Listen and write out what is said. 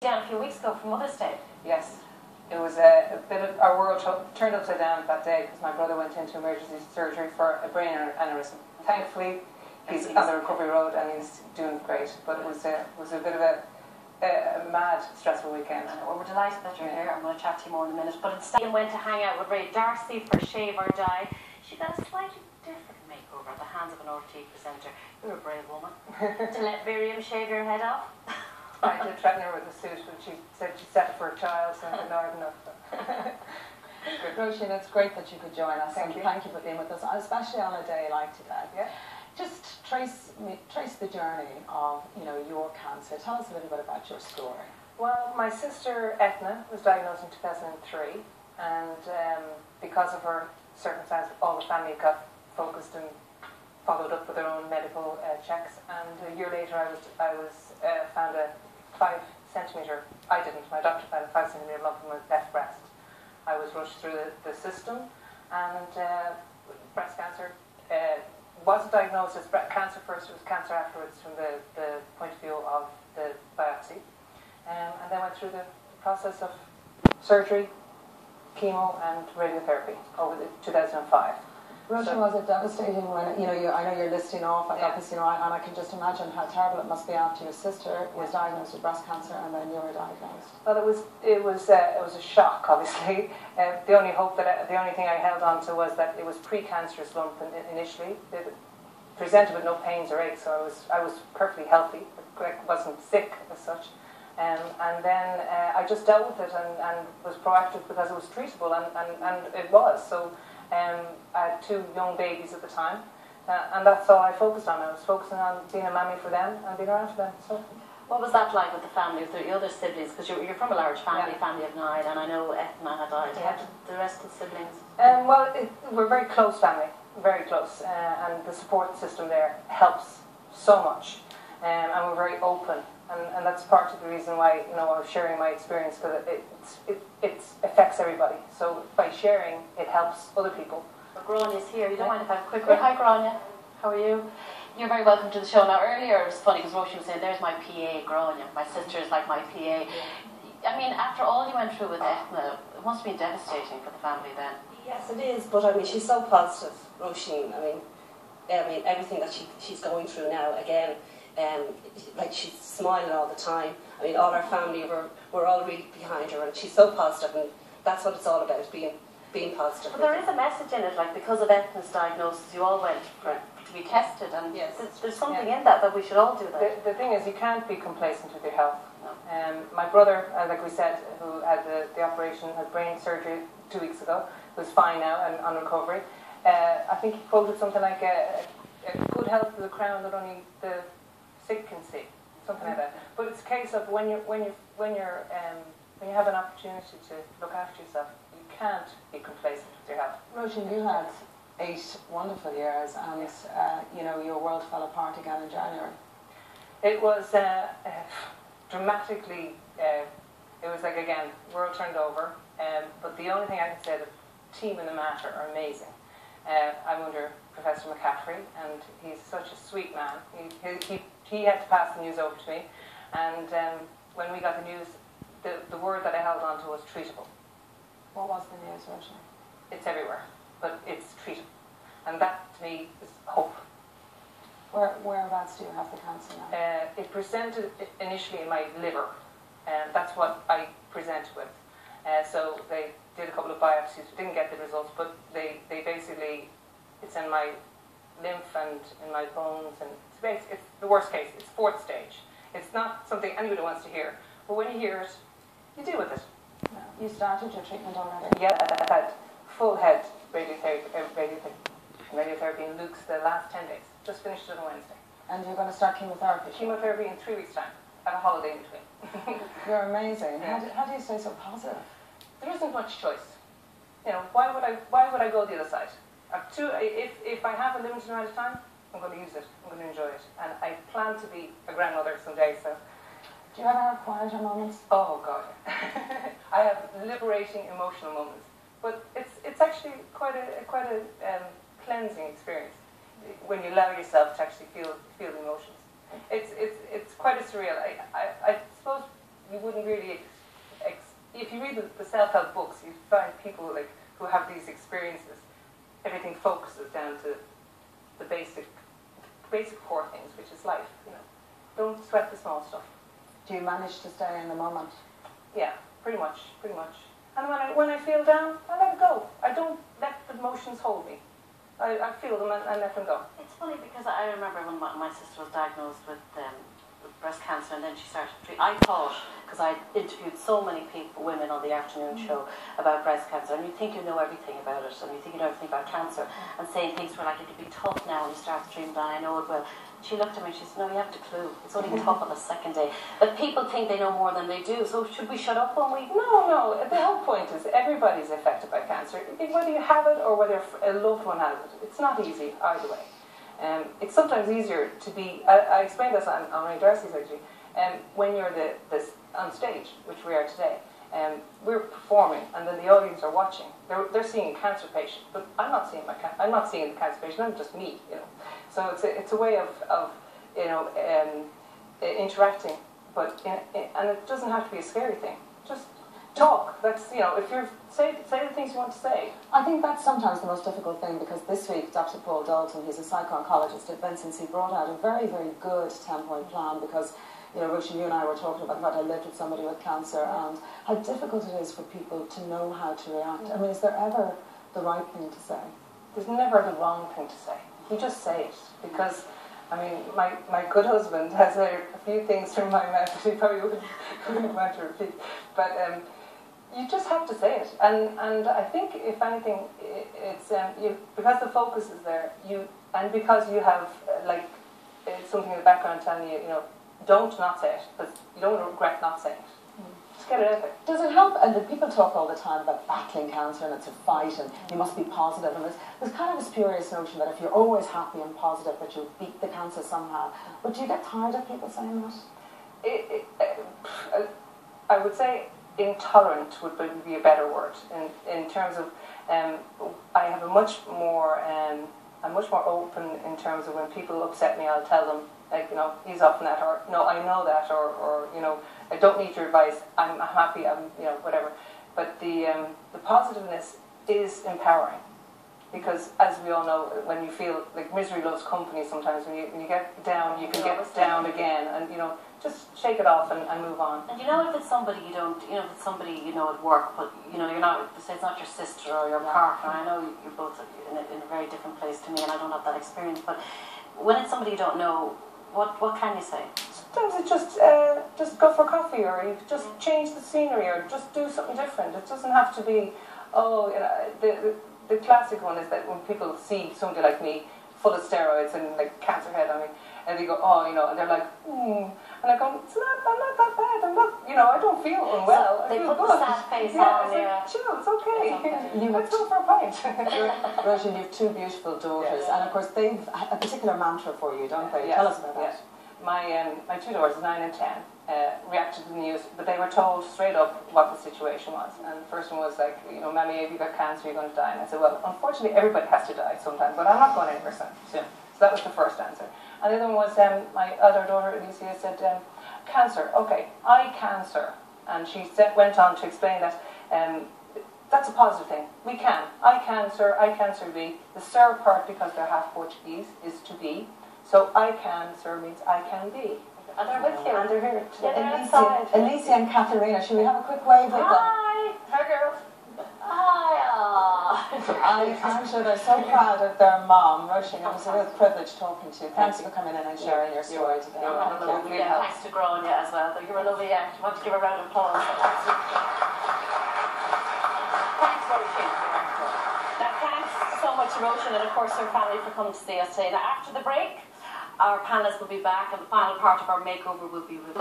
Down a few weeks ago for Mother's Day. Yes. It was a bit of our world turned upside down that day because my brother went into emergency surgery for a brain aneurysm. Thankfully, he's on the recovery road and he's doing great. But it was a bit of a mad, stressful weekend. Well, we're delighted that you're here. I'm going to chat to you more in a minute. But instead, Ian went to hang out with Ray D'Arcy for Shave or Die. She got a slightly different makeover at the hands of an RT presenter. You're a brave woman. To let Miriam shave your head off. I did threaten her with a suit, but she said she'd set for a child, so I said, no, I have enough. Roisin, it's great that you could join us. Thank you for being with us, especially on a day like today. Yeah. Just trace the journey of your cancer. Tell us a little bit about your story. Well, my sister Etna was diagnosed in 2003, and because of her circumstance, all the family got focused and followed up with their own medical checks. And a year later, I was found a 5 centimetre. I didn't. My doctor found a 5 centimetre lump in my left breast. I was rushed through the system, and breast cancer wasn't diagnosed as breast cancer first. It was cancer afterwards, from the point of view of the biopsy, and then went through the process of surgery, chemo, and radiotherapy over 2005. Roisin, was it devastating when I know you're listing off, and I can just imagine how terrible it must be after your sister was diagnosed with breast cancer and then you were diagnosed. Well, it was a shock, obviously. The only thing I held on to was that it was pre-cancerous lump initially. It presented with no pains or aches, so I was perfectly healthy. I wasn't sick as such. And then I just dealt with it and was proactive because it was treatable, and it was. So I had 2 young babies at the time, and that's all I focused on. I was focusing on being a mammy for them and being around for them. So, what was that like with the family, with the other siblings? Because you're from a large family, family of 9, and I know Etna had died. How did the rest of the siblings? Well, we're a very close family, very close, and the support system there helps so much, and we're very open. And that's part of the reason why I was sharing my experience, because it affects everybody. So by sharing, it helps other people. Grania's here. You don't mind if I have a quick word? Hi, Grania. How are you? You're very welcome to the show. Now, earlier it was funny because Roisin was saying, "There's my PA, Grania. My sister is like my PA." I mean, after all you went through with Etna, it must be devastating for the family then. Yes, it is. But I mean, she's so positive, Roisin. I mean, everything that she's going through now again. Like, she's smiling all the time. I mean, all our family we're all really behind her, and she's so positive, and that's what it's all about, being positive. But there is a message in it, like, because of Etna's diagnosis, you all went to be tested, and there's something in that we should all do that. The thing is, you can't be complacent with your health. No. My brother, like we said, who had the operation, had brain surgery 2 weeks ago, who's fine now and on recovery. I think he quoted something like, "Good health is a crown that only the sick can see," something like that. But it's a case of when you have an opportunity to look after yourself, you can't be complacent with your health. Roisin, you had 8 wonderful years, and your world fell apart again in January. It was dramatically. It was like, again, world turned over. But the only thing I can say, the team in the matter are amazing. I'm under Professor McCaffrey, and he's such a sweet man. He had to pass the news over to me, and when we got the news, the word that I held on to was treatable. What was the news, Roisin? It's everywhere, but it's treatable, and that to me is hope. Whereabouts do you have the cancer now? It presented initially in my liver, and that's what I presented with. So they did a couple of biopsies, didn't get the results, but they basically, it's in my lymph and in my bones, and it's the worst case. It's 4th stage. It's not something anybody wants to hear, but when you hear it, you deal with it. You started your treatment already? Yeah, I had full head radiotherapy in Luke's the last 10 days. Just finished it on Wednesday. And you're going to start chemotherapy? Chemotherapy in 3 weeks' time. I have a holiday in between. You're amazing. Yeah. How do you stay so positive? There isn't much choice. Why would I go the other side? If I have a limited amount of time, I'm going to use it. I'm going to enjoy it. And I plan to be a grandmother someday, so. Do you ever have quieter moments? Oh, God. I have liberating emotional moments. But it's actually quite a cleansing experience when you allow yourself to actually feel the emotions. It's quite a surreal. I suppose you wouldn't really, if you read the self-help books, you find people like who have these experiences, everything focuses down to the basic core things, which is life. You know, don't sweat the small stuff. Do you manage to stay in the moment? Yeah, pretty much. And when I feel down, I let it go. I don't let the emotions hold me. I feel them and let them go. It's funny because I remember when my sister was diagnosed with breast cancer, and then she started treatment. I thought, because I interviewed so many people, women on the afternoon show about breast cancer, and you think you know everything about it, and you think you know everything about cancer, and saying things were like, it'll be tough now when you start the treatment, and I know it will. She looked at me and she said, no, you haven't a clue. It's only tough on the second day. But people think they know more than they do, so should we shut up when we... No. The whole point is everybody's affected by cancer. Whether you have it or whether a loved one has it, it's not easy either way. It's sometimes easier to be... I explained this on Ray Darcy's actually. When you're on stage, which we are today, we're performing, and then the audience are watching. They're seeing a cancer patient, but I'm not seeing the cancer patient. I'm just me, you know. So it's a way of you know, interacting, but and it doesn't have to be a scary thing. Just talk. That's, you know, if you're say the things you want to say. I think that's sometimes the most difficult thing, because this week Dr. Paul Dalton, he's a psycho-oncologist at Vincent's, he brought out a very, very good 10-point plan, because, you know, Roisin, you and I were talking about the fact I lived with somebody with cancer and how difficult it is for people to know how to react. I mean, is there ever the right thing to say? There's never the wrong thing to say. You just say it, because, I mean, my good husband has a few things from my mouth that he probably wouldn't want to repeat. But you just have to say it, and I think if anything, it's because the focus is there. And because you have something in the background telling you, you know, don't not say it, because you don't want to regret not saying it. Just get it out there. Does it help? And people talk all the time about battling cancer, and it's a fight, and you must be positive. And there's kind of a spurious notion that if you're always happy and positive, that you'll beat the cancer somehow. But do you get tired of people saying that? I would say intolerant would be a better word in terms of. I have a much more. I'm much more open in terms of when people upset me, I'll tell them, like, you know, ease off on that, or no, I know that, or you know, I don't need your advice. I'm happy. I'm, you know, whatever. But the positiveness is empowering, because as we all know, when you feel like misery loves company, sometimes when you get down, you can get down again, and you know, just shake it off and move on. And you know, if it's somebody you don't, you know, if it's somebody you know at work, but you know, you're not, say it's not your sister or your partner. I know you're both in a very different place to me, and I don't have that experience. But when it's somebody you don't know, what can you say? Sometimes it's just go for coffee, or you just change the scenery, or just do something different. It doesn't have to be, oh, you know, the classic one is that when people see somebody like me full of steroids and like cancer head on me, and they go, oh, you know, and they're like, and I go, I'm not that bad. I'm not, you know, I don't feel unwell. So they put good. the sad face on, yeah. Chill, it's okay. Let's go for a pint. Roisin, you have two beautiful daughters, and of course they've a particular mantra for you, don't they? Yes. Tell us about that. My two daughters, 9 and 10, reacted to the news, but they were told straight up what the situation was. And the first one was like, you know, Mammy, if you got cancer, you're going to die. And I said, well, unfortunately, everybody has to die sometime, but I'm not going anywhere soon. So that was the first answer. And the other one was my other daughter, Alicia, said, cancer. Okay, eye cancer. And she went on to explain that that's a positive thing. We can. Eye cancer be. The sir part, because they're half Portuguese, is to be. So I cancer means I can be. And they're with you. And they're here today. Alicia and Katharina, should we have a quick wave with them? Hi! Hi, girls. Hi! I'm sure they're so proud of their mom. Roisin, it was a real privilege talking to you. Thanks for coming in and sharing your story today. Thanks to Grania as well. You're a lovely act. I want to give a round of applause. Thanks, Roisin. Now, thanks so much to Roisin and, of course, her family for coming to see us today. Now, after the break, our panellists will be back, and the final part of our makeover will be with